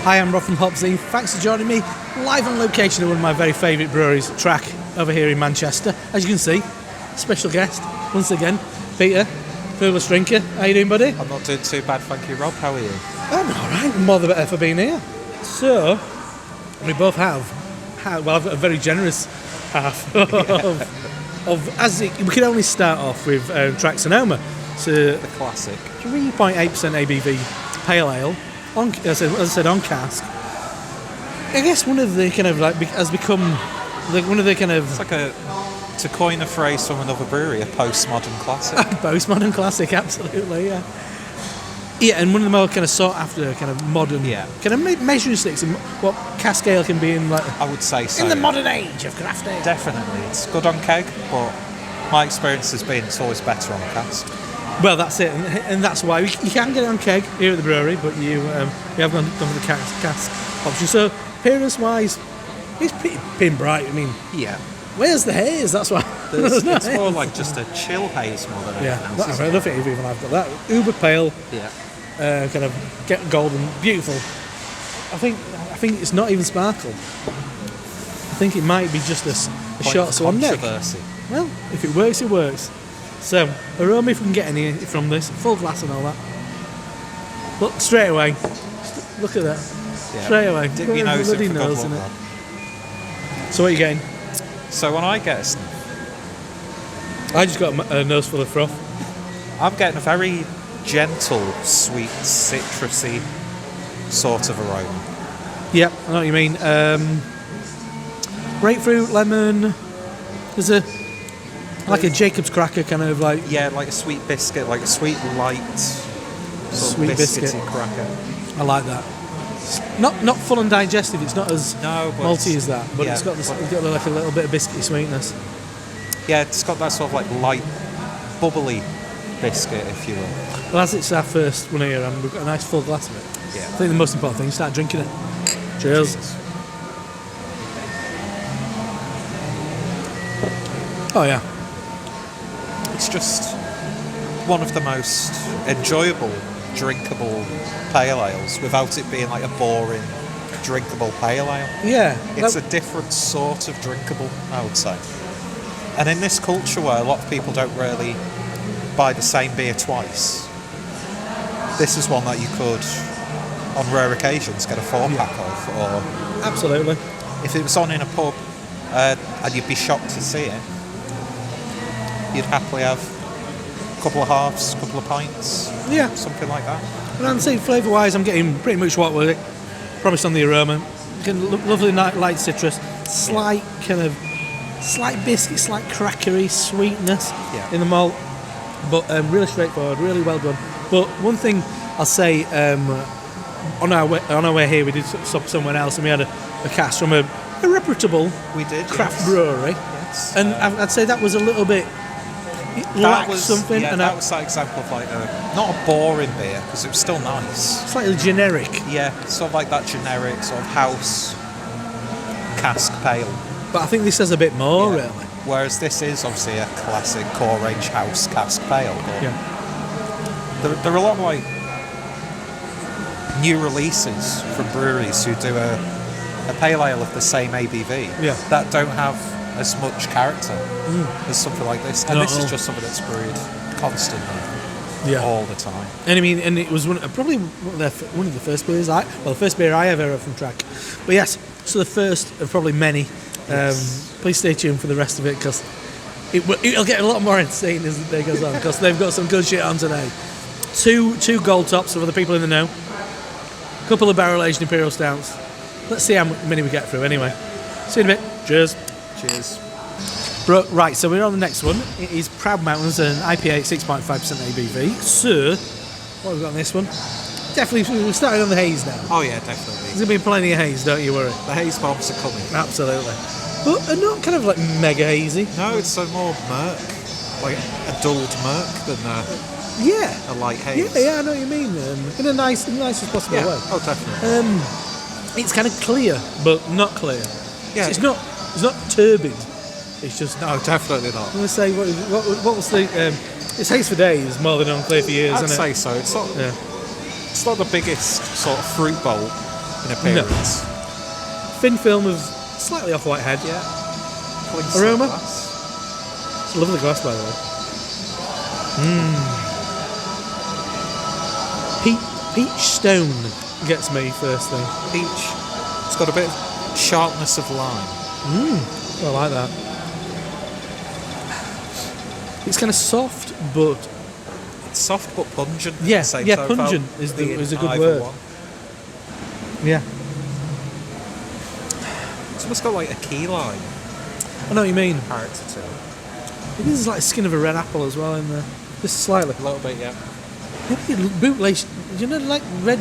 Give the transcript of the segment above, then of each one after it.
Hi, I'm Rob from HopZine. Thanks for joining me live on location at one of my very favourite breweries, Track, over here in Manchester. As you can see, special guest, once again, Peter, Clueless Drinker. How you doing, buddy? I'm not doing too bad, thank you, Rob. How are you? I'm alright, more the better for being here. So, we both have, I've got a very generous half of as we can only start off with Track Sonoma. So, The classic. 3.8% ABV pale ale. As I said, on cask. I guess one of the kind of like has become like one of the kind of It's like to coin a phrase from another brewery, a postmodern classic. postmodern classic, absolutely, yeah. Yeah, and one of the more kind of sought after kind of modern kind of measuring sticks in what cask ale can be in like I would say so. in the modern age of craft ale. Definitely, it's good on keg, but my experience has been it's always better on cask. Well, that's it, and that's why you can get it on keg here at the brewery, but you have gone for the cask option. So appearance-wise, it's pretty pin bright. I mean, Yeah. where's the haze? That's why. It's more like just a chill haze more than anything else. I love it even I've got that uber pale, kind of get golden, beautiful. I think it's not even sparkle. I think it might be just a short swan neck. Controversy. Well, if it works, it works. So, aroma if we can get any from this, full glass and all that. Look, straight away. Look at that. Yeah. Straight away. Dip your nose in for nose, good isn't luck, it? So what are you getting? So when I get a sniff, I just got a nose full of froth. I'm getting a very gentle, sweet, citrusy sort of aroma. Yep, I know what you mean. Grapefruit, lemon. There's like a Jacob's cracker kind of like. Yeah, like a sweet biscuit, like a sweet light Sweet biscuit. cracker. I like that. Not full and digestive. It's not as No, but malty as that, but yeah, it's got like a little bit of biscuity sweetness. Yeah, it's got that sort of like light, bubbly biscuit, if you will. Well, as it's our first one here, and we've got a nice full glass of it. Yeah. I think the most important thing is start drinking it. Cheers. Oh yeah. It's just one of the most enjoyable, drinkable pale ales without it being like a boring, drinkable pale ale. Yeah. It's a different sort of drinkable, I would say. And in this culture where a lot of people don't really buy the same beer twice, this is one that you could, on rare occasions, get a 4-pack of. Or Absolutely. if it was on in a pub and you'd be shocked to see it, you'd happily have a couple of halves, a couple of pints, something like that. And I'm saying flavour-wise, I'm getting pretty much what was it promised on the aroma. Lovely light citrus, slight biscuit, slight crackery sweetness in the malt, but really straightforward, really well done. But one thing I'll say, on our way here, we did stop somewhere else, and we had a cask from a reputable craft brewery, and I'd say that was a little bit. That was something, and that was that example of like not a boring beer because it was still nice. Slightly generic. Yeah, sort of like that generic sort of house cask pale. But I think this has a bit more really. Whereas this is obviously a classic core range house cask pale. But there are a lot of like new releases from breweries who do a pale ale of the same ABV that don't have as much character as something like this, and this is just something that's brewed constantly, all the time. And I mean, and it was probably one of the first beers the first beer I ever had from Track. But yes, so the first of probably many. Please stay tuned for the rest of it because it'll get a lot more insane as the day goes on because they've got some good shit on today. Two gold tops for the people in the know. A couple of barrel-aged Imperial stouts. Let's see how many we get through anyway. See you in a bit. Cheers. Cheers. Right, so we're on the next one. It is Proud Mountains, an IPA, 6.5% ABV. So, what have we got on this one? Definitely, we're starting on the haze now. Oh yeah, definitely. There's going to be plenty of haze, don't you worry. The haze bombs are coming. Absolutely. But not kind of like mega hazy. No, it's a more murk, like a dulled murk than a light haze. Yeah, I know what you mean. In the nicest possible way. Oh, definitely. It's kind of clear, but not clear. Yeah. So it's not turbid. It's just no, definitely not. I'm going to say what was the it's haze for days more than unclear for years. I'd isn't say it? so. It's not the biggest sort of fruit bowl in appearance. Thin film of slightly off-white head. Yeah. Aroma? Glass. It's a lovely glass, by the way. Peach stone gets me first thing. Peach. It's got a bit of sharpness of lime. I like that. It's kind of soft, but It's soft but pungent. yeah, at the same yeah, time, pungent without is being a good either word. one. Yeah, It's almost got like a key lime I know what you mean. character to it. It is like skin of a red apple as well in there, just slightly. A little bit, yeah. Maybe bootlace. You know, like red,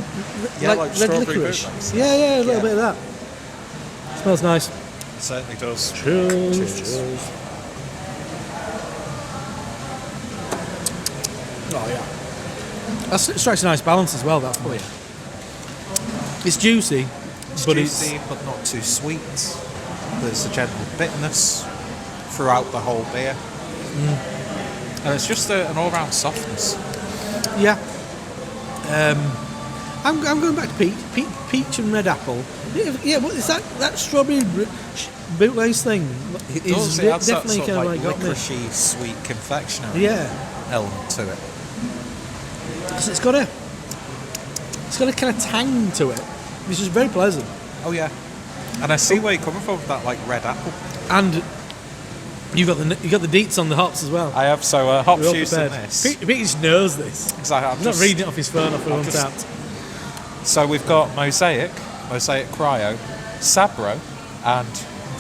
Yeah, like red strawberry licorice. bootlace. Yeah, a little Yeah. bit of that. Smells nice. It certainly does. Cheers. Cheers. Oh yeah. That strikes a nice balance as well. That for you. It's juicy, It's but juicy, but not too sweet. There's a gentle bitterness throughout the whole beer. And it's just an all-round softness. yeah. I'm going back to peach and red apple. Yeah, what is that? That strawberry bootlace thing It is does. It adds that definitely sort kind of of like got me. licoricey, sweet confectionery Yeah, element to it. 'cause it's got a kind of tang to it, which is very pleasant. Oh yeah. And I see where you're coming from with that like red apple. And you got the deets on the hops as well. I have hop We're all juice in prepared. this. Pete just knows this. Exactly. I'm He's not just- reading it off his phone off I'm the just- Untapped. So we've got Mosaic Cryo, Sabro, and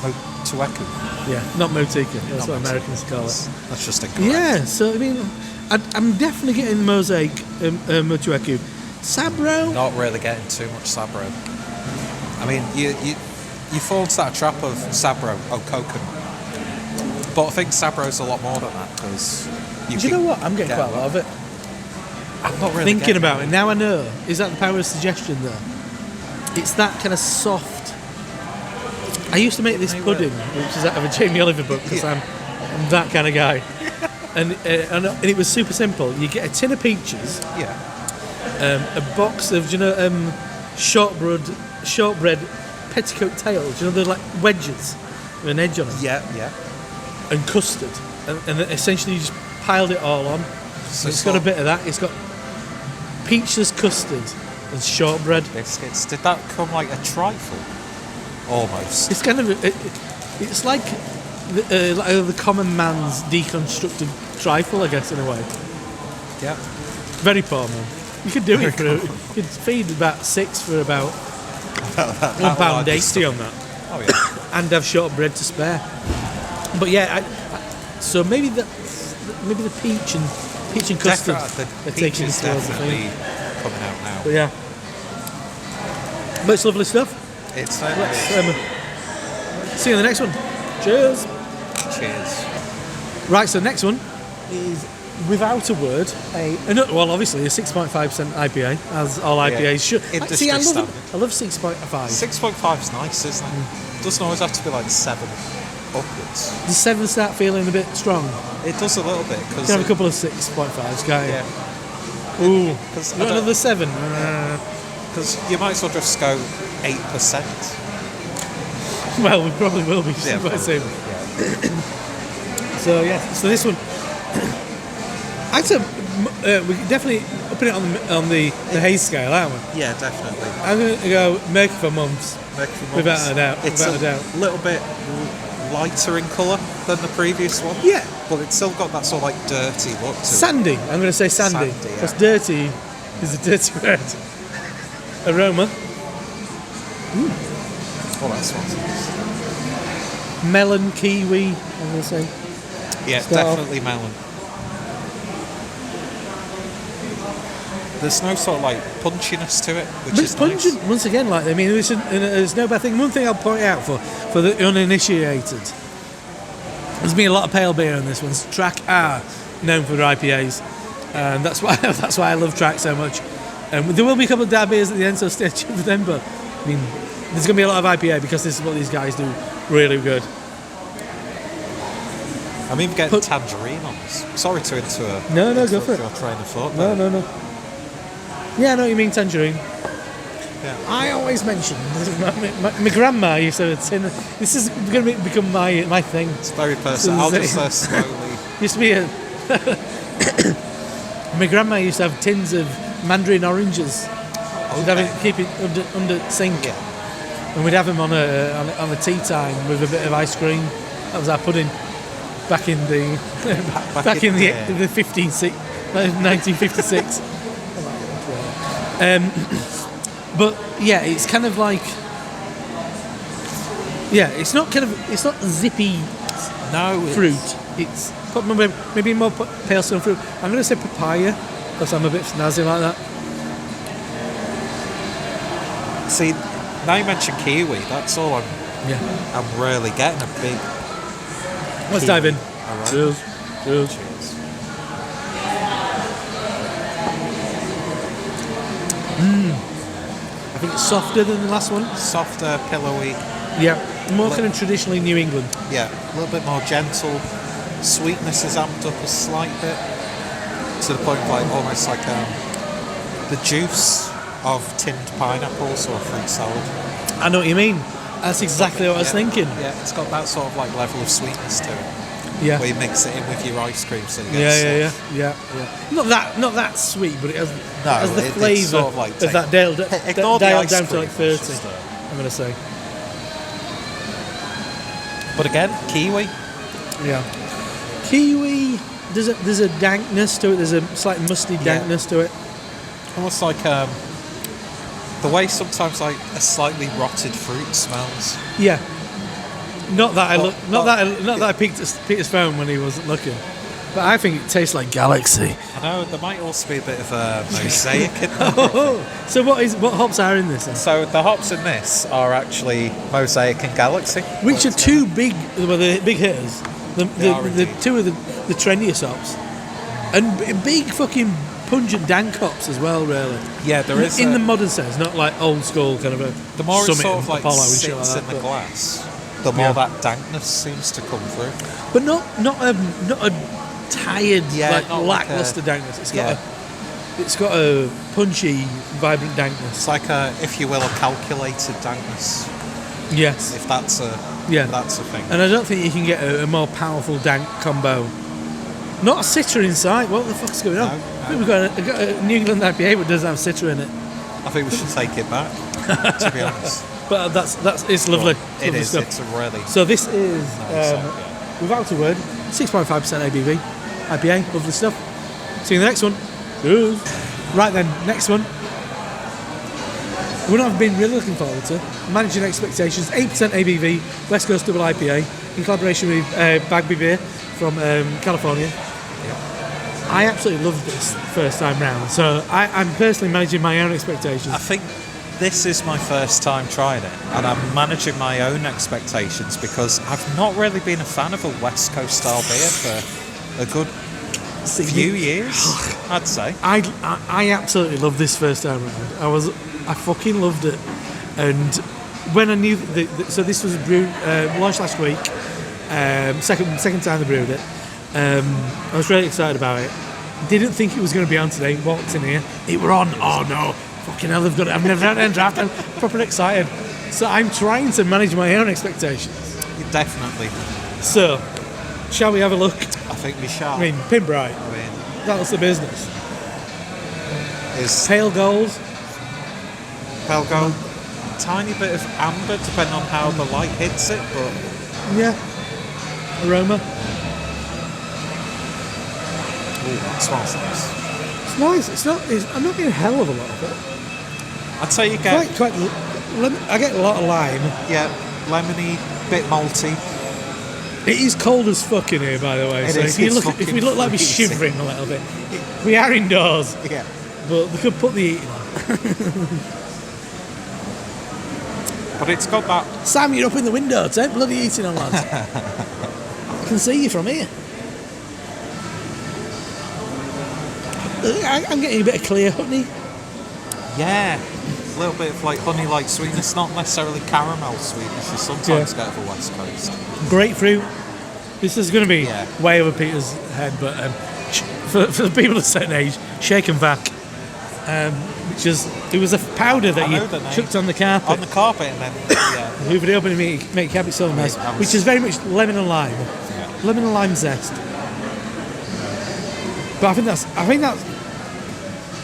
Motueku. Yeah, not Motika. That's Not what Motueku. Americans call it. That's just incorrect. Yeah, so I mean, I'm definitely getting Mosaic Motueku. Sabro. Not really getting too much Sabro. I mean, you fall into that trap of Sabro or coconut. But I think Sabro's a lot more than that because Do you know what? I'm getting quite a lot of it. I'm not really Thinking getting about it now, I know. Is that the power of suggestion there? It's that kind of soft. I used to make this Maybe. pudding, which is out of a Jamie Oliver book, because I'm that kind of guy. And it was super simple. You get a tin of peaches, Yeah. a box of shortbread petticoat tails. You know, they're like wedges with an edge on them, Yeah. and custard, and then essentially you just piled it all on. So It's got a bit of that. It's got peaches, custard, and shortbread. biscuits. Did that come like a trifle? Almost. It's kind of it's like the common man's deconstructed trifle, I guess, in a way. Yeah. Very poor man. You could do it for you could feed about 6 for about £1.80 on that, Oh yeah. and have shortbread to spare. But yeah, so maybe the peach and custard The are peach taking is us towards the definitely thing. coming out now. But yeah, but it's lovely stuff. It's Let's see you in the next one. Cheers. cheers. Right, so the next one is, without a word, obviously a 6.5% IPA, as all IPAs should. Industry See, I standard. love 6.5. 6.5 is nice, isn't it? Doesn't always have to be like 7 upwards. Does 7 start feeling a bit strong? It does a little bit You because can have a couple of 6.5s, can't you? yeah, Ooh, because you want another 7? you might as well just go 8%. Well, we probably will be Yeah, quite soon. yeah. So yeah, so this one, I'd say we can definitely put it on the haze scale, aren't we? Yeah, definitely. I'm going to go make it for months. Without a doubt, It's without a doubt. little bit lighter in colour than the previous one. Yeah. But it's still got that sort of like dirty look to it. Sandy. I'm going to say sandy. Sandy, yeah. Because dirty is a dirty word. Aroma. Oh, that's one. Melon, kiwi, I'm going to say. Yeah, Start off. definitely melon. There's no sort of like punchiness to it, which But is it's pungent, nice. once again. Like, I mean, there's no bad thing. One thing I'll point out for the uninitiated, there's been a lot of pale beer in this one. Track are known for their IPAs, and that's why I love Track so much. There will be a couple of dab beers at the end, so stay tuned for them. But I mean, there's going to be a lot of IPA because this is what these guys do really good. I'm even getting tangerine on this. Sorry to No, go for it. Your train of thought. No. Yeah, I know what you mean, tangerine. Yeah. I always mention my grandma used to have a tin. This is going to become my thing. It's very personal. I'll just slowly. Used to be a. My grandma used to have tins of mandarin oranges. She'd have it, keep it under sink, and we'd have them on a tea time with a bit of ice cream. That was our pudding back in the back in the 1956. But yeah, it's kind of like it's not zippy fruit. It's maybe more pale stone fruit. I'm going to say papaya because I'm a bit snazzy like that. See, now you mentioned kiwi. That's all I'm really getting a big. Let's dive in. Right. Cheers. Cheers. I think it's softer than the last one. Softer, pillowy. Yeah, more kind of traditionally New England. Yeah, a little bit more gentle. Sweetness is amped up a slight bit to the point of like almost like the juice of tinned pineapples or a fruit salad. I know what you mean. That's exactly what I was thinking. Yeah, it's got that sort of like level of sweetness to it. Yeah. Where you mix it in with your ice cream so you get yeah. Not that sweet, but it has the it's flavour sort of like of that dialed ignore the ice down to cream, like 30. it's just, I'm going to say. But again, kiwi. Yeah. Kiwi, there's a dankness to it. There's a slight musty dankness to it. Almost like the way sometimes like a slightly rotted fruit smells. Yeah. Not that I picked Peter's phone when he wasn't looking, but I think it tastes like Galaxy. I know there might also be a bit of a mosaic in there. So what hops are in this then? So the hops in this are actually Mosaic and Galaxy, Which are two big hitters. The two of the trendiest hops, and big fucking pungent dank hops as well. Really. Yeah, there is in the modern sense, not like old school kind of a. The more it Summit sort of like Apollo and shit sits like in that, the glass, the more that dankness seems to come through. But not a tired like not lackluster like dankness. It's got a punchy, vibrant dankness. It's like if you will, a calculated dankness. Yes. If that's a thing. And I don't think you can get a more powerful dank combo. Not a Citra in sight. What the fuck's going on? No. I think we've got a New England IPA but doesn't have Citra in it. I think we should take it back, to be honest. But it's lovely. It lovely is. stuff. It's a really. So this is, without a word, 6.5% ABV IPA. Lovely stuff. See you in the next one. Cheers. Right then, next one. One I've been really looking forward to. Managing Expectations, 8% ABV, West Coast Double IPA, in collaboration with Bagby Beer from California. Yep. I absolutely loved this first time round, so I'm personally managing my own expectations. I think this is my first time trying it, and I'm managing my own expectations because I've not really been a fan of a West Coast style beer for a good few years, I'd say. I absolutely loved this first time round. I fucking loved it, and when I knew so this was launched last week, second time they brewed it. I was really excited about it. Didn't think it was going to be on today. Walked in here, it were on. Oh no, fucking hell, they've got it. I've never had a draft. I'm proper excited. So I'm trying to manage my own expectations. Definitely. So, shall we have a look? I think we shall. I mean, pin bright. That was the business. Pale gold. Pale gold. Tiny bit of amber, depending on how the light hits it, but yeah. Aroma. Ooh, that smells nice. It's nice. I'm not getting a hell of a lot of it. I'd say you get I get a lot of lime. Yeah, lemony, bit malty. It is cold as fuck in here, by the way. If we look like we're shivering a little bit, we are indoors. Yeah. But we could put the heating on. But it's got that. Sam, you're up in the window. Take bloody heating on, lads. I can see you from here. I'm getting a bit of clear honey. Yeah. A little bit of like honey-like sweetness, not necessarily caramel sweetness. You sometimes get over West Coast. Grapefruit. This is going to be way over Peter's head, but for the people of a certain age, shake and vac. which is it was a powder that I you know the name. chucked on the carpet. On the carpet, and then yeah. Hoovered it up and make it carpet so nice, that was- which is very much lemon and lime, Yeah. lemon and lime zest. But I think that's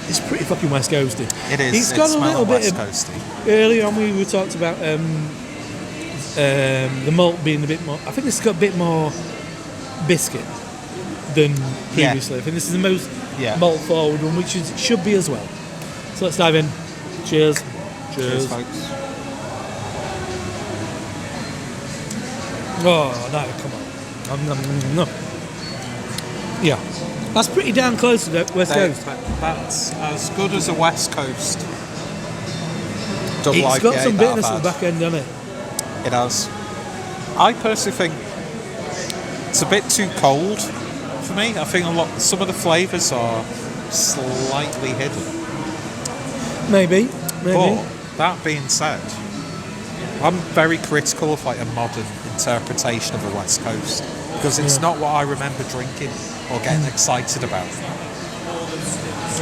it's pretty fucking West Coasty. It is. It's got a little bit West of, Coasty. earlier on we talked about the malt being a bit more. I think this has got a bit more biscuit than previously. I think this is the most malt forward one, which should be as well. So let's dive in. Cheers. Cheers, folks. Oh no, come on. No. Yeah, that's pretty damn close to the West Coast. That's as good as a West Coast. Double It's got IPA some that I've bitterness at the had. back end, doesn't it? It has. I personally think it's a bit too cold for me. I think some of the flavours are slightly hidden. Maybe. But that being said, I'm very critical of like a modern interpretation of the West Coast because it's not what I remember drinking or getting excited about.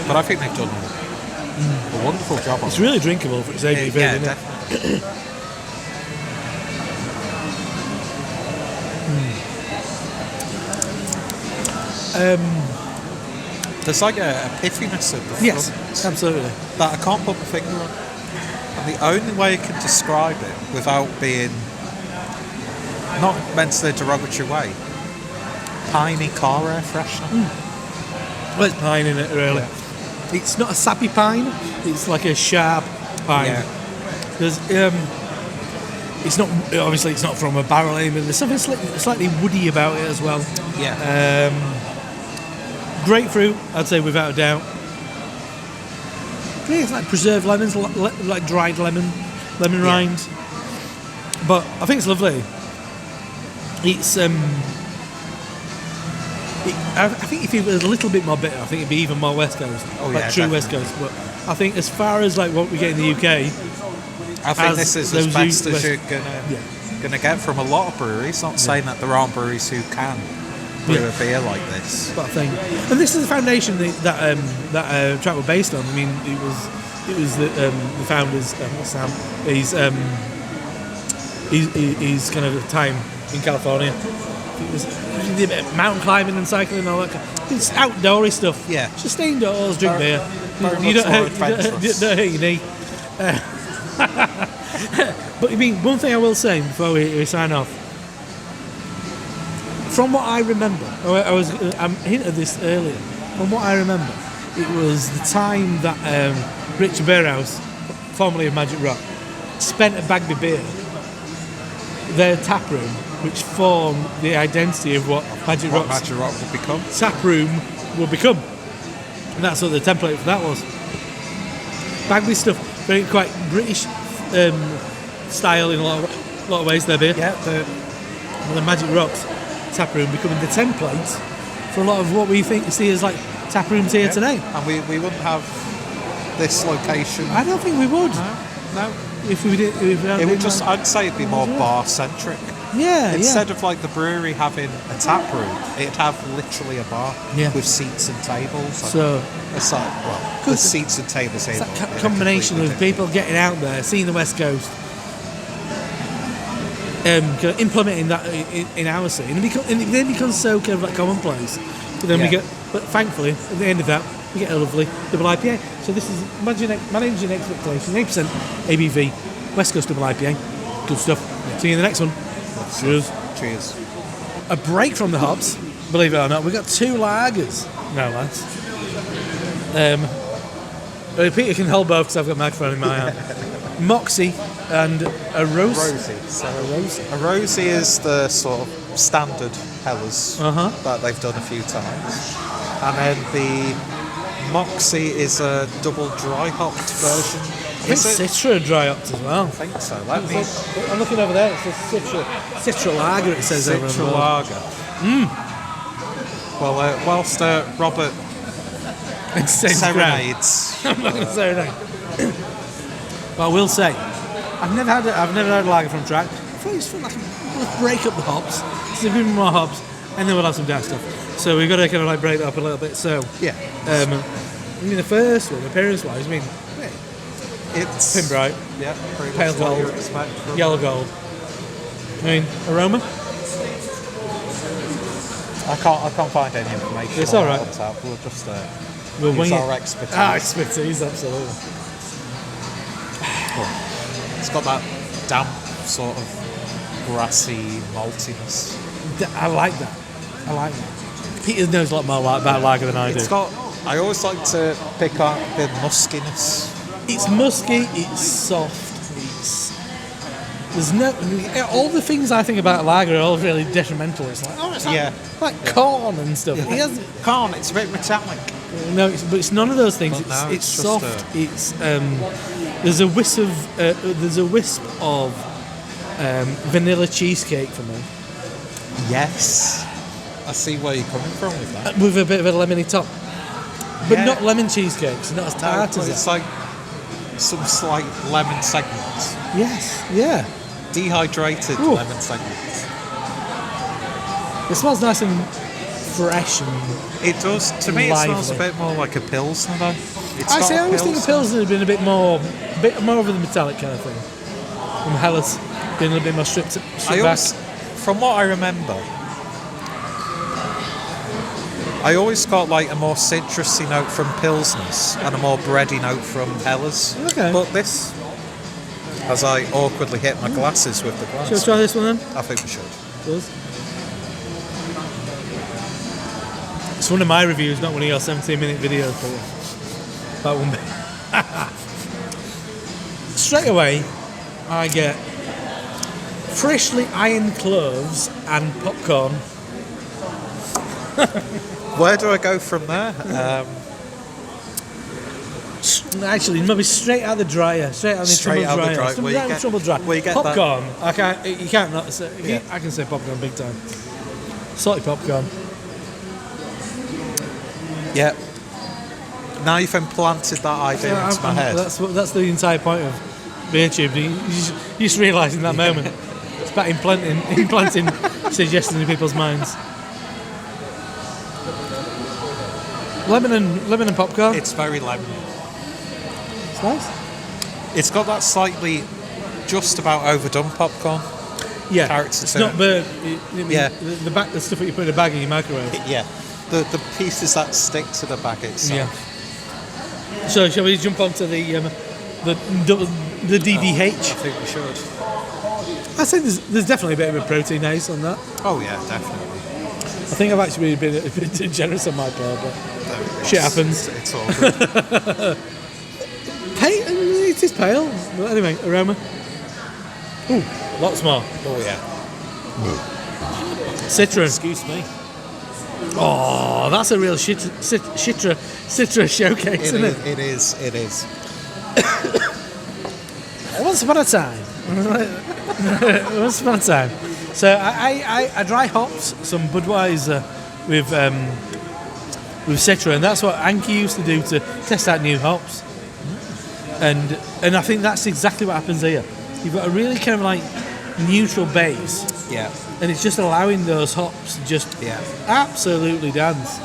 But I think they've done a wonderful job on It's it. really drinkable for its ABV, Yeah, isn't it? definitely. There's like a pithiness at the front Yes, absolutely. that I can't put my finger on. And the only way I can describe it without being not meant in a derogatory way, piney car air freshener. Well, it's pine in it, really. Yeah. It's not a sappy pine. It's like a sharp pine. Yeah. There's, it's not obviously it's not from a barrel aging, but there's something slightly woody about it as well. Yeah. Grapefruit, I'd say without a doubt. Yeah, it's like preserved lemons, like dried lemon rinds. But I think it's lovely. It's I think if it was a little bit more bitter, I think it'd be even more West Coast, Oh, like yeah, true West definitely. Coast. But I think as far as like what we get in the UK, I think as this is those as best West- as you're gonna get from a lot of breweries. Not saying that there aren't breweries who can brew a beer like this. But I think, and this is the foundation that track were based on. I mean, it was the founders. What's Sam? He's kind of the time in California. It was he did a bit of mountain climbing and cycling and all that. It's outdoorsy stuff. Yeah. Just stay indoors, drink beer. very You much don't more hurt, you don't adventurous. hurt your knee. But I mean, one thing I will say before we sign off. From what I remember, I'm hinted at this earlier. From what I remember, it was the time that Richard Beerhouse, formerly of Magic Rock, spent at Bagby Beer, their tap room, which formed the identity of what Magic What Rock's Magic Rock will become. tap room will become. And that's what the template for that was. Bagby stuff, very quite British style in a lot of ways, their beer. Yeah, The Magic Rocks tap room becoming the template for a lot of what we see as like tap rooms here today. and we wouldn't have this location. I don't think we would No. if we did. It would just, I'd say it'd be more bar centric. yeah, Instead of like the brewery having a tap room, it'd have literally a bar Yeah. with seats and tables. So It's like, well, there's seats and tables here. it's that but in a combination of completely people getting out there, seeing the West Coast, implementing that in our scene, and it then becomes so kind of like commonplace. But then we Yeah. get, but thankfully at the end of that, we get a lovely double IPA. So this is managing expectations, 8% ABV, West Coast double IPA, good stuff. See you in the next one. Cheers. different. Cheers. A break from the hops, believe it or not. We've got two lagers now, lads. Peter can hold both because I've got a microphone in my hand. Moxee and Arosa. Arosa is the sort of standard Hellers Uh-huh. that they've done a few times. And then the Moxee is a double dry hopped version. I think Citra dry hopped as well. I think so. Let me. I'm looking over there. It says Citra lager. It says over on the Citra board. lager. Well, whilst Robert It says ground. serenades, I'm not going to say anything. But I will say, I've never had a lager from Track. I thought it was like let's break up the hops, so give me more hops, and then we'll have some dark stuff. So we've got to kind of like break it up a little bit. So yeah, I mean the first one, appearance-wise, I mean It's Pin bright. Yeah, pretty Pale much what gold. you expect from Yellow gold. I mean, aroma? I can't find any information. It's on all right. what's out. We'll just We'll use wing our it. expertise. Expertise, absolutely. It's got that damp sort of grassy maltiness. I like that. Peter knows a lot more about lager than I do. It's got. I always like to pick out the muskiness. It's musky, it's soft, there's no, all the things I think about lager are all really detrimental. It's like, it's like corn and stuff. Yeah. It has, Corn, it's a bit metallic. no, but it's none of those things. But no, It's it's soft. just There's a wisp of vanilla cheesecake for me, Yes. I see where you're coming from with that. with a bit of a lemony top, but Yeah. not lemon cheesecake. It's not as tart as It's it. like some slight lemon segments. Yes, yeah. Dehydrated Ooh. lemon segments. It smells nice and fresh and. It does. To me, it smells a Lively. bit more like a Pilsner, though. I always think the Pilsner had been a bit more of the metallic kind of thing. And Hellas being a little bit more stripped back. From what I remember, I always got like a more citrusy note from Pilsners and a more bready note from Hellas. Okay. But this, as I awkwardly hit my glasses with the glass, Shall we try this one then? I think we should. Yours? It's one of my reviews, not one of your 17-minute videos. But that one bit. Straight away, I get freshly ironed cloves and popcorn. Where do I go from there? Actually, maybe straight out the dryer, straight out the Straight tumble out the dryer. dryer. Straight Where you out the get- tumble dryer. where you get that- popcorn. I can't. You can't not say. Yeah. I can say popcorn big time. Salty popcorn. Yeah. Now you've implanted that idea into my head. That's the entire point of Beertuber. You just realise in that moment. It's about implanting suggestions in people's minds. Lemon and popcorn. It's very lemony. It's nice. It's got that slightly, just about overdone popcorn. Yeah, Character it's to not it. burnt. Yeah. The stuff that you put in a bag in your microwave. Yeah. The pieces that stick to the bag itself. Yeah. So shall we jump onto the DDH? I think we should. I think there's definitely a bit of a protein ace on that. Oh yeah, definitely. I think I've actually been a bit too generous on my part, but shit happens. It's all good. It is pale. But anyway, aroma. Ooh, lots more. Oh yeah. Citra. Excuse me. Oh, that's a real Citra showcase, isn't it? It is. Once upon a time. Once upon a time. So I dry hops some Budweiser with Citra, and that's what Anki used to do to test out new hops. And I think that's exactly what happens here. You've got a really kind of like neutral base, Yeah. and it's just allowing those hops to just absolutely dance.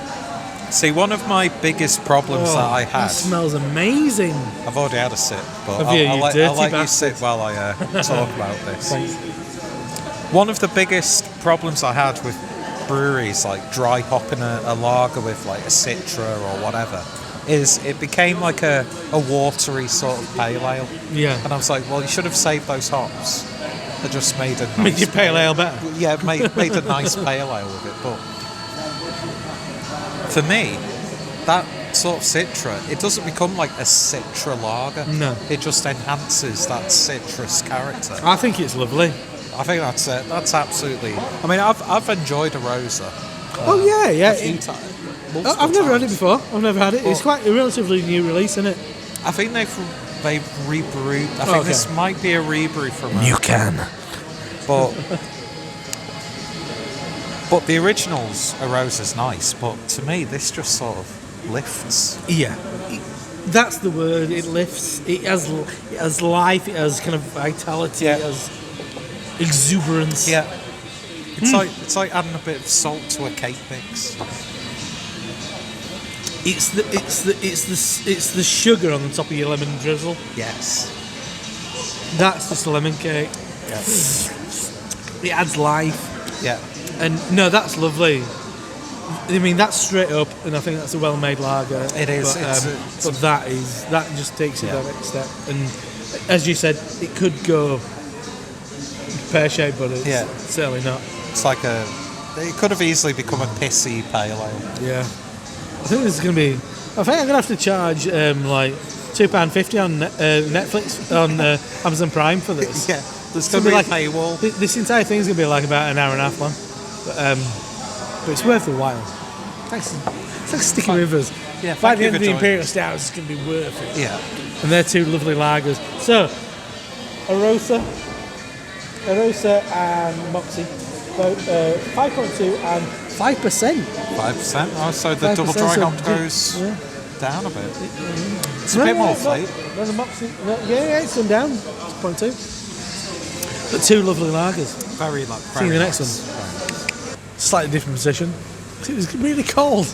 See, one of my biggest problems that I had. That smells amazing. I've already had a sip, but Have you, you I'll let dirty you bastard. sit while I talk about this. Thanks. One of the biggest problems I had with breweries, like dry hopping a lager with like a Citra or whatever, is it became like a watery sort of pale ale. Yeah. And I was like, well, you should have saved those hops. I just made a nice Make your pale ale better. Yeah, made a nice pale ale with it. But for me, that sort of Citra, it doesn't become like a Citra lager. No. It just enhances that citrus character. I think it's lovely. I think that's it. That's absolutely. I mean, I've enjoyed Arosa. Oh yeah. A few times. I've never had it before. I've never had it. It's quite a relatively new release, isn't it? I think they've rebrewed. I think this might be a rebrew from You can. But the originals Arosa's nice. But to me, this just sort of lifts. Yeah. That's the word. It lifts. It has life. It has kind of vitality. Yeah. It has exuberance. Yeah. It's like adding a bit of salt to a cake mix. it's the sugar on the top of your lemon drizzle. Yes. That's just a lemon cake. Yeah. It adds life. Yeah. And no, that's lovely. I mean, that's straight up, and I think that's a well-made lager. It is. But that just takes it to the next step. And as you said, it could go pear-shaped, but it's certainly not. It's like it could have easily become a pissy pale ale. Yeah. I think this is going to be... I think I'm going to have to charge like £2.50 on Netflix, on Amazon Prime for this. Yeah. There's going to be like a paywall. This entire thing's going to be like about an hour and a half long. But it's worth a while. It's like sticking with us. Yeah, by the end of the Imperial Stout, it's going to be worth it. Yeah. And they're two lovely lagers. So, Arosa and Moxee, both 5.2 and 5%. 5%. Oh, so the 5%, double dry so hop goes down a bit. It's a No, bit no, more no, flavor. no, the Moxee, it's gone down. It's 0.2. But two lovely lagers. Very See you in the next one. Slightly different position. It was really cold.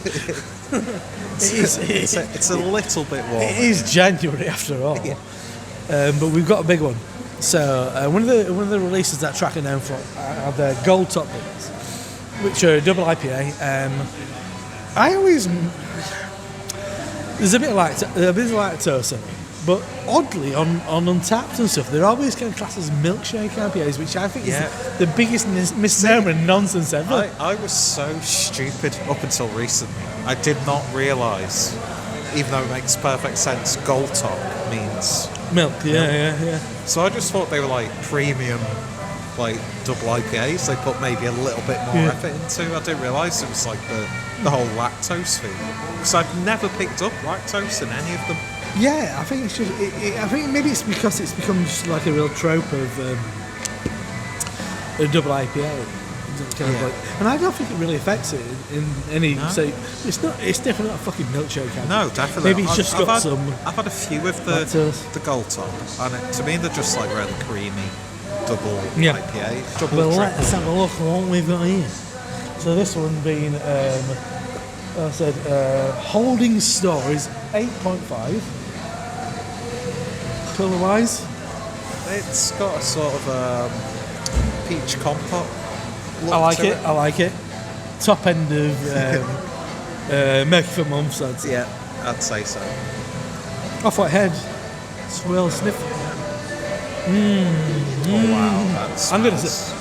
It's a little bit warm. It is January after all. But we've got a big one. So one of the releases that Track are known for are the Gold Top beers, which are a double IPA. There's a bit of lactose in it, but oddly on Untapped and stuff, they're always kind of classed as milkshake IPAs, which I think is the biggest misnomer and nonsense ever. I was so stupid up until recently. I did not realise, even though it makes perfect sense, Gold Top means Milk, yeah. So I just thought they were like premium, like double IPAs. They put maybe a little bit more effort into. I didn't realise it was like the whole lactose thing, because I've never picked up lactose in any of them. Yeah, I think it's just. I think maybe it's because it's become just like a real trope of a double IPA. Kind of like, and I don't think it really affects it in any. No. So it's not. It's definitely not a fucking milkshake. No, definitely. Maybe it's just got some. I've had a few of the Gold Top, and to me they're just like really creamy double IPA. Well, let's have a look at what we've got here. So this one being, I said, Holding Stories 8.5. Colour-wise, it's got a sort of peach compote. I like it. Top end of Mercury for Months, I'd say. Yeah, I'd say so. Off-white head, swirl, sniff. Oh wow, I'm gonna say,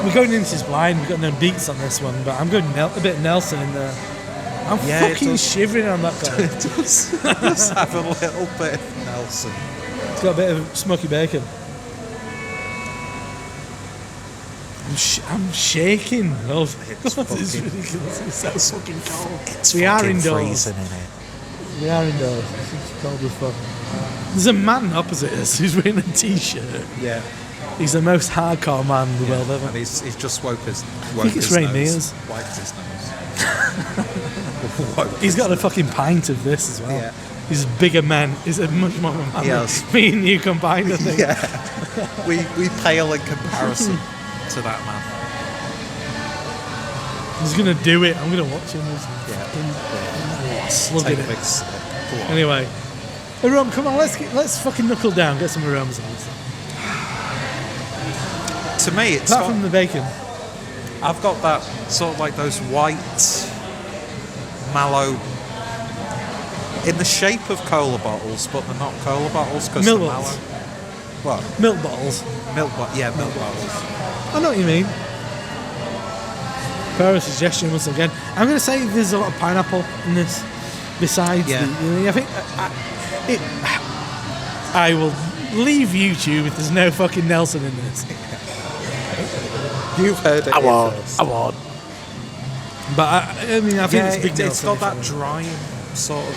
we're going into this blind. We've got no beats on this one, but I'm going a bit Nelson in there. I'm fucking shivering on that guy. It does have a little bit of Nelson. It's got a bit of smoky bacon. I'm shaking. It's ridiculous. It's so fucking cold. We are indoors. We are indoors. It's cold as fuck. There's a man opposite us who's wearing a t-shirt. Yeah. He's the most hardcore man in the world ever. And he's just wiped his nose. Wiped his nose. He's got a fucking pint of this as well. Yeah. He's a bigger man. He's a much more man than me and you combined, I think. Yeah. we pale in comparison to that man. He's going to do it. I'm going to watch him. Slug Take it. a big sip. Anyway. Aroma, come on, let's fucking knuckle down, get some aromas on this. To me, it's apart from the bacon. I've got that sort of like those white mallow in the shape of cola bottles, but they're not cola bottles because they're mallow. What? Milk bottles. Milk bottles. I know what you mean. Fair suggestion once again. I'm going to say there's a lot of pineapple in this. Besides, I think I will leave YouTube if there's no fucking Nelson in this. You've heard it. I won't. But I think it's big Nelson. It's got that dry sort of.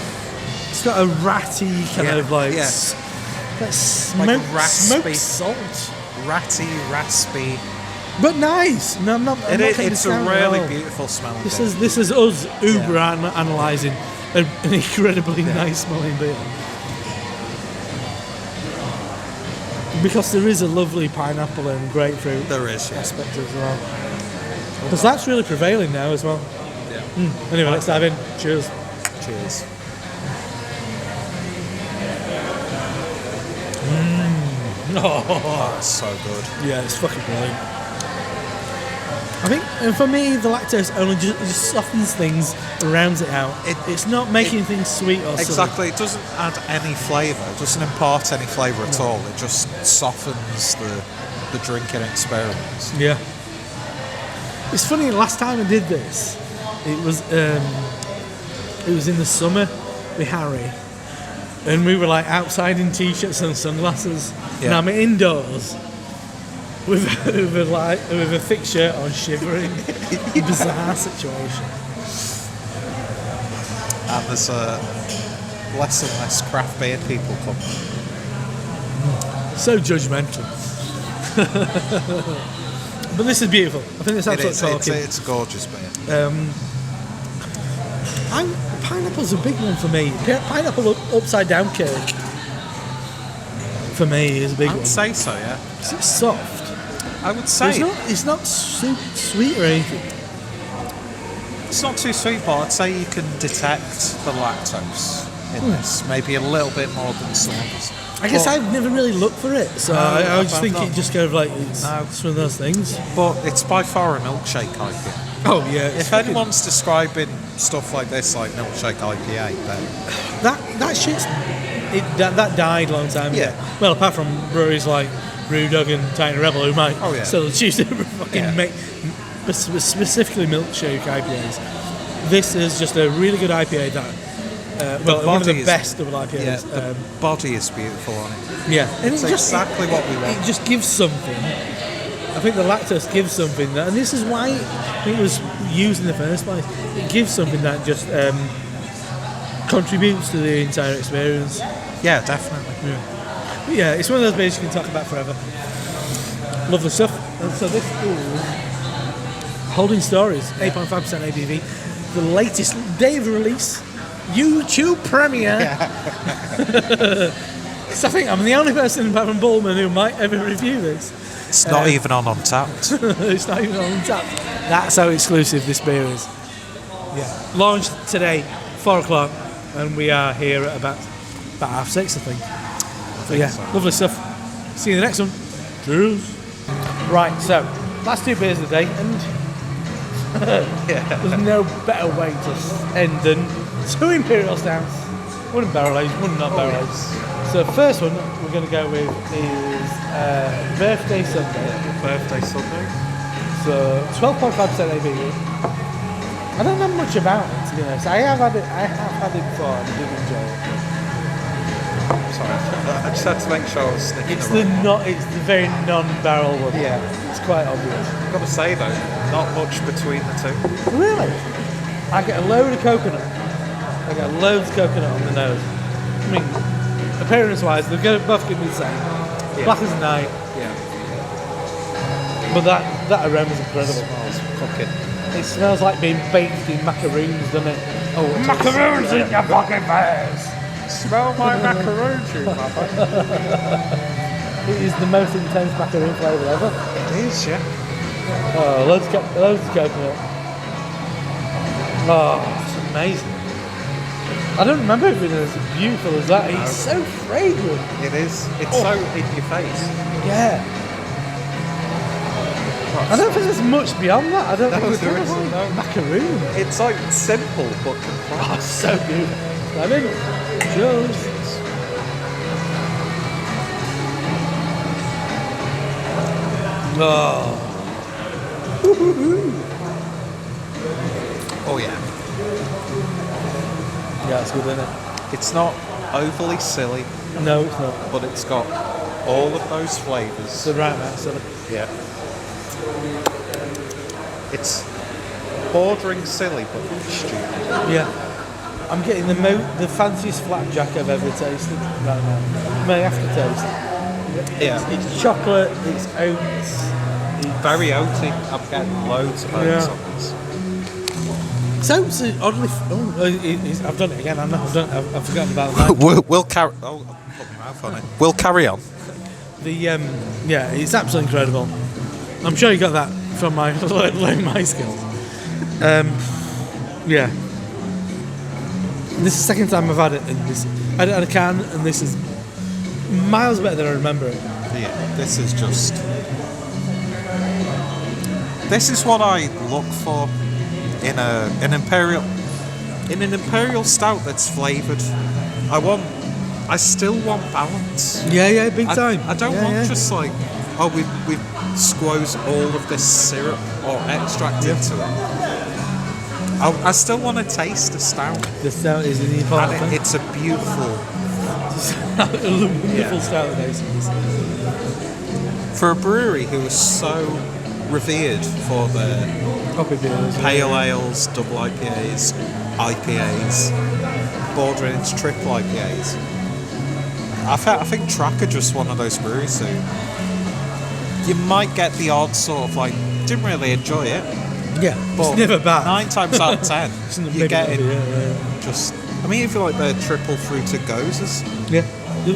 It's got a ratty kind of like. Yeah. Like raspy salt. Ratty, raspy. But nice. No, I'm not. It's a really beautiful smelling. This is us analysing an incredibly nice smelling beer. Because there is a lovely pineapple and grapefruit there is, aspect as well. Because that's really prevailing now as well. Anyway, let's dive in. Cheers. Cheers. Oh, That's so good. yeah, it's fucking brilliant. I think, and for me, the lactose only just softens things, rounds it out. It's not making things sweet or Exactly. It doesn't add any flavour. It doesn't impart any flavour at all. It just softens the drinking experience. Yeah. It's funny. Last time I did this, it was in the summer with Harry, and we were like outside in t-shirts and sunglasses. Yeah. And I'm indoors with a thick shirt on, shivering. Bizarre situation. And there's less and less craft beer people come. So judgmental. But this is beautiful. I think it's absolutely talking. It's a gorgeous beer. Pineapple's a big one for me. Pineapple upside down cake for me is a big one. I'd say so, yeah. It's soft. I would say It's not sweet or anything. it's not too sweet, but I'd say you can detect the lactose in this, maybe a little bit more than some others. I guess I've never really looked for it, so I just think it just kind of like it's one of those things. But it's by far a milkshake IPA. Oh yeah. If anyone's describing stuff like this like milkshake IPA, then that shit's that died a long time ago. Yeah. Well, apart from breweries like Brewdog and Tiny Rebel, who might still choose to fucking make specifically milkshake IPAs. This is just a really good IPA that. One of the best double IPAs. Yeah, the body is beautiful on it. Yeah, and it's exactly what we want. It just gives something. I think the lactose gives something that, and this is why I think it was used in the first place. It gives something that just contributes to the entire experience. Yeah, definitely. Yeah, it's one of those beers you can talk about forever. Lovely stuff. And so this is Holding Stories, 8.5% ABV. The latest day of release. YouTube premiere. So I think I'm the only person apart from Bullman who might ever review this. It's not even on Untapped. It's not even on Untapped. That's how exclusive this beer is. Yeah. Launched today, 4 o'clock, and we are here at about 6:30, I think. So yeah, lovely stuff. See you in the next one. Cheers. Right, so last 2 beers of the day, and there's no better way to end than 2 Imperial Stouts. One barrel aged, one not barrel aged. So the first one we're going to go with is Birthday Sundae. Birthday Sundae. So 12.5% ABV. I don't know much about it, to be honest. I have had it before and I did enjoy it. Sorry, I just had to make sure I was sticking. It's the very non-barrel one. Yeah, it's quite obvious. I've got to say though, not much between the two. Really? I get a load of coconut. I got loads of coconut on the nose. I mean, appearance-wise, they're both give me the same. Yeah. Black as night. Yeah. But that aroma is incredible. It smells cooking. It smells like being baked in macaroons, doesn't it? Oh, macaroons in your fucking face! Smell my macaroons, you mother. It is the most intense macaroon flavour ever. It is, yeah. Oh, loads of coconut. Oh, it's amazing. I don't remember it being as beautiful as that. It's so fragrant. It is. It's so in your face. Yeah. I don't think there's much beyond that. I don't think there is. No. Macaroon. It's like simple but complex. Oh, so good. I mean, cheers. Oh. Oh yeah. Yeah, it's good, isn't it? It's not overly silly. No, it's not. But it's got all of those flavours. It's the right amount of silly. Yeah. It's bordering silly but stupid. Yeah. I'm getting the fanciest flapjack I've ever tasted right now. My aftertaste. Yeah. It's chocolate, it's oats. Very oaty. I'm getting loads of oats on this. Soaps are oddly. I've done it again. I've forgotten about that. We'll carry. Oh, I'll put my mouth on it. We'll carry on. Yeah, it's absolutely incredible. I'm sure you got that from my skills. Yeah. This is the second time I've had it, and this I had a can, and this is miles better than I remember it. Yeah, this is just... This is what I look for in an Imperial... In an Imperial Stout that's flavoured. I still want balance. Yeah, big time. I don't want just like, oh, we've squoze all of this syrup or extract into it. I still want to taste the stout. The stout is an important And it's a beautiful... wonderful stout. For a brewery who is so revered for their Coffee beers, pale ales, double IPAs, bordering into triple IPAs. I think Track are just one of those breweries who you might get the odd sort of like, didn't really enjoy it. Yeah, but it's never bad. 9 times out of 10, you're getting just... I mean, if you like the triple fruited gozers. Yeah,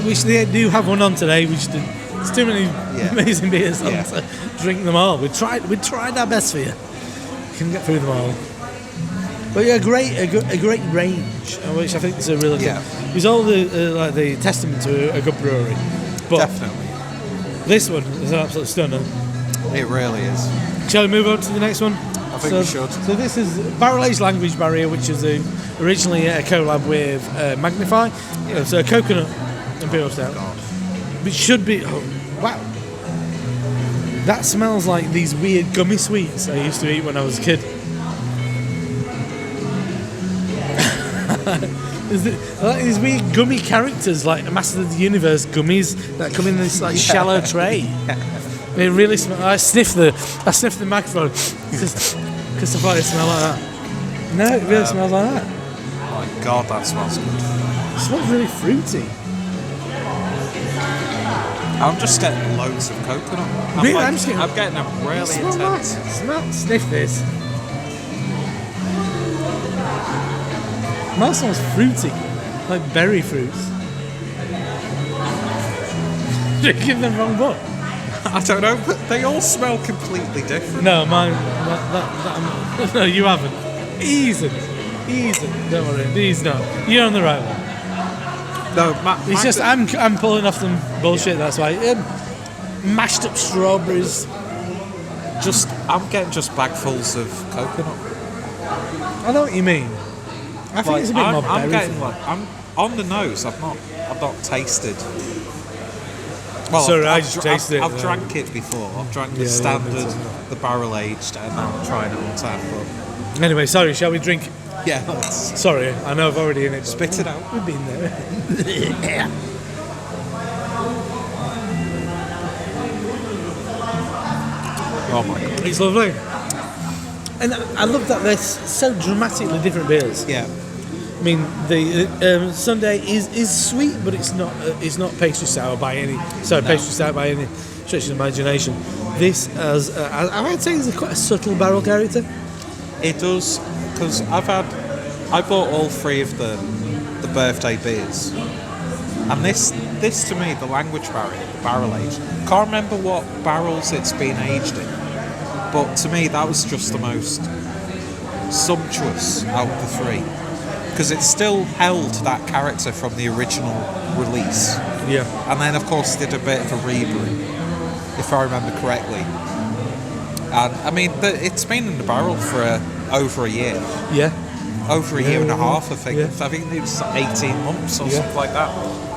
which they do have one on today, which it's too many amazing beers on, so drink them all. We tried our best for you. Can get through them all. But yeah, a great range, which I think is a really good. It was all the testament to a good brewery. But definitely, this one is an absolute stunner. It really is. Shall we move on to the next one? I think we should. So this is Barrel Aged Language Barrier, which is originally a collab with Magnify. So a coconut Imperial Stout. Which should be... Oh, wow. That smells like these weird gummy sweets I used to eat when I was a kid. Like these weird gummy characters, like Master of the Universe gummies that come in this like shallow tray. It really smells. I sniff the microphone because I thought it smelled like that. No, it really smells like that. Oh my god, that smells good. It smells really fruity. I'm just getting loads of coconut. I'm getting a really intense. Sniff this. Mine smells fruity, like berry fruits. Drinking the wrong book. I don't know, but they all smell completely different. No, mine. No, you haven't. Easy. Don't worry, he's not. You're on the right one. No, it's just I'm pulling off some bullshit. That's why. Mashed up strawberries. I'm getting just bagfuls of coconut. I know what you mean. I think it's a bit more berry. I'm on the nose. I've not tasted. Well, sorry, I just tasted it. I've drank it before. I've drank the standard, the barrel aged, and now I'm trying it on tap. But anyway, sorry. Shall we drink? Yeah. Sorry, I know I've already in it. Spit it out. We've been there. Oh my god, it's lovely. And I love that they're so dramatically different beers. Yeah. I mean, the Sundae is sweet, but it's not pastry sour by any pastry sour by any stretch of the imagination. This has I would say it's quite a subtle barrel character. It does, because I bought all 3 of the birthday beers, and this to me, the language barrier, the barrel aged. Can't remember what barrels it's been aged in, but to me that was just the most sumptuous out of the 3. Because it still held that character from the original release. Yeah. And then, of course, did a bit of a rebrew, if I remember correctly. And, I mean, it's been in the barrel for over a year. Yeah. Over a year and a half, I think. Yeah. I think it was 18 months or something like that.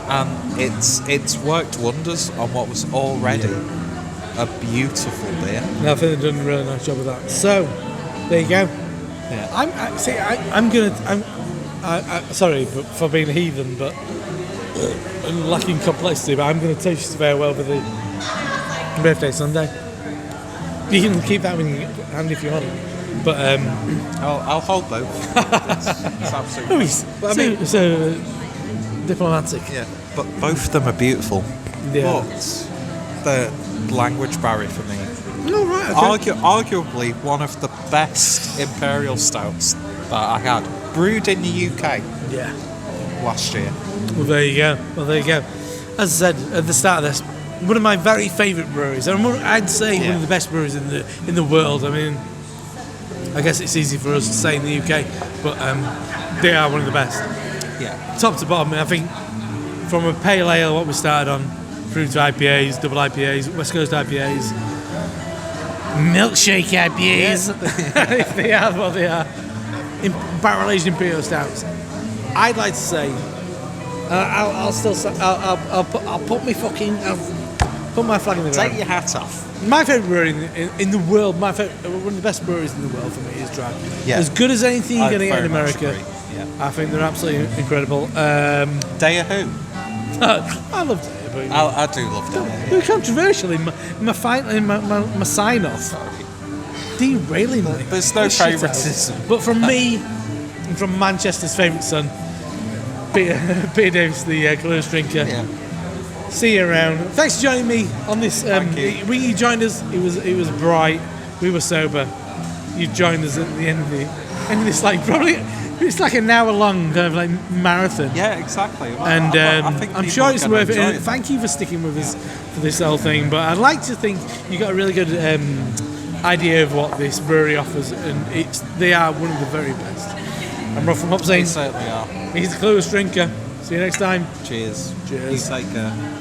And it's worked wonders on what was already a beautiful beer. No, I think they've done a really nice job of that. So, there you go. Yeah. I'm sorry for being a heathen, but lacking complexity. But I'm going to taste farewell for the birthday Sundae. You can keep that in your hand if you want. But I'll hold both. It's absolutely. So diplomatic. Yeah, but both of them are beautiful. Yeah. But the language barrier for me. No, right. Okay. Arguably one of the best Imperial stouts that I had. Brewed in the UK last year. Well, there you go. As I said at the start of this, one of my very favourite breweries, and I'd say one of the best breweries in the world. I mean, I guess it's easy for us to say in the UK, but they are one of the best. Yeah. Top to bottom, I think, from a pale ale, what we started on, through to IPAs, double IPAs, West Coast IPAs, milkshake IPAs, if they are what they are, barrel-aged Imperial Stouts. I'd like to say, I'll put my flag in the ground. Take your hat off. My favourite brewery in the world, one of the best breweries in the world for me is Track. Yeah. As good as anything you're going to get in very much America. agree. Yeah. I think they're absolutely incredible. Day of who? I love DIPA. I do love Day. They're controversial in my sign-off. Derailing me. There's no favouritism. But from me, and from Manchester's favourite son, Peter Davis, the Clueless Drinker. Yeah. See you around. Thanks for joining me on this. Thank you. When you joined us, it was bright. We were sober. You joined us at the end of this, like, probably it's like an hour long kind of like marathon. Yeah, exactly. And I think I'm people sure it's are gonna worth it. enjoy And thank you for sticking with us for this whole thing. But I'd like to think you got a really good idea of what this brewery offers, and they are one of the very best. I'm Rob from They HopZine. certainly are. He's the Clueless Drinker. See you next time. Cheers. Cheers. You take care.